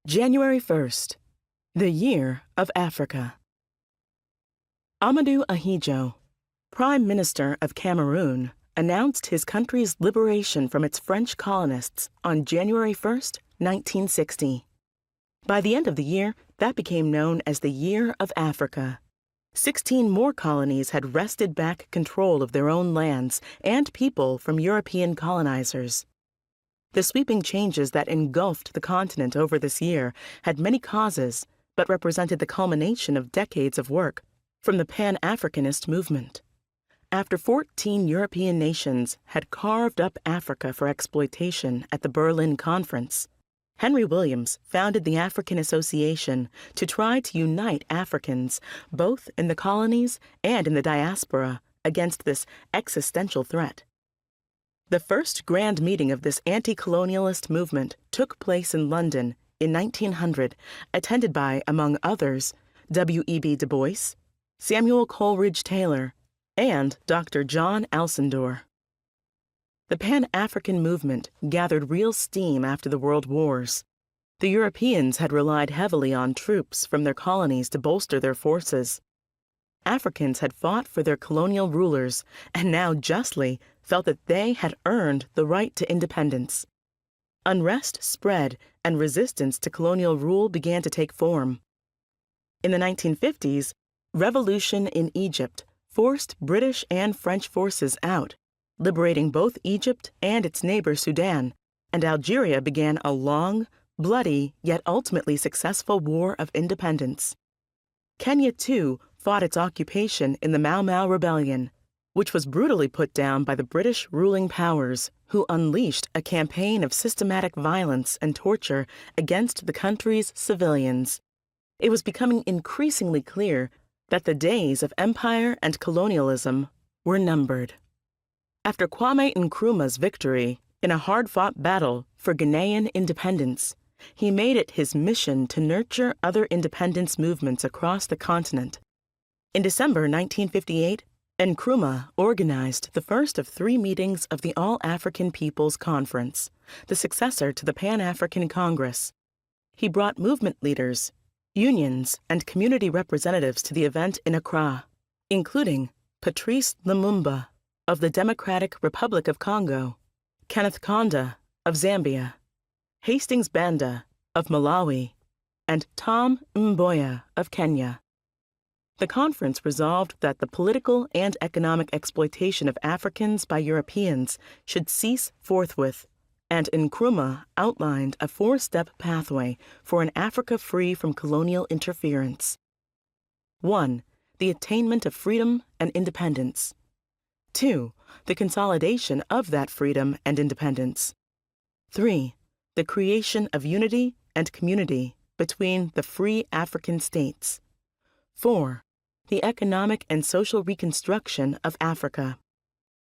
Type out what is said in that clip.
January 1st, the Year of Africa. Amadou Ahidjo, Prime Minister of Cameroon, announced his country's liberation from its French colonists on January 1st, 1960. By the end of the year, that became known as the Year of Africa. 16 more colonies had wrested back control of their own lands and people from European colonizers. The sweeping changes that engulfed the continent over this year had many causes, but represented the culmination of decades of work from the Pan-Africanist movement. After 14 European nations had carved up Africa for exploitation at the Berlin Conference, Henry Williams founded the African Association to try to unite Africans, both in the colonies and in the diaspora, against this existential threat. The first grand meeting of this anti-colonialist movement took place in London in 1900, attended by, among others, W.E.B. Du Bois, Samuel Coleridge Taylor, and Dr. John Alcindor. The Pan-African movement gathered real steam after the World Wars. The Europeans had relied heavily on troops from their colonies to bolster their forces. Africans had fought for their colonial rulers and now justly felt that they had earned the right to independence. Unrest spread and resistance to colonial rule began to take form. In the 1950s, revolution in Egypt forced British and French forces out, liberating both Egypt and its neighbor Sudan, and Algeria began a long, bloody, yet ultimately successful war of independence. Kenya, too, fought its occupation in the Mau Mau Rebellion, which was brutally put down by the British ruling powers, who unleashed a campaign of systematic violence and torture against the country's civilians. It was becoming increasingly clear that the days of empire and colonialism were numbered. After Kwame Nkrumah's victory in a hard-fought battle for Ghanaian independence, he made it his mission to nurture other independence movements across the continent. In December 1958, Nkrumah organized the first of 3 meetings of the All-African Peoples Conference, the successor to the Pan-African Congress. He brought movement leaders, unions, and community representatives to the event in Accra, including Patrice Lumumba of the Democratic Republic of Congo, Kenneth Kaunda of Zambia, Hastings Banda of Malawi, and Tom Mboya of Kenya. The conference resolved that the political and economic exploitation of Africans by Europeans should cease forthwith, and Nkrumah outlined a 4-step pathway for an Africa free from colonial interference. 1. The attainment of freedom and independence. 2. The consolidation of that freedom and independence. 3. The creation of unity and community between the free African states. 4. The economic and social reconstruction of Africa.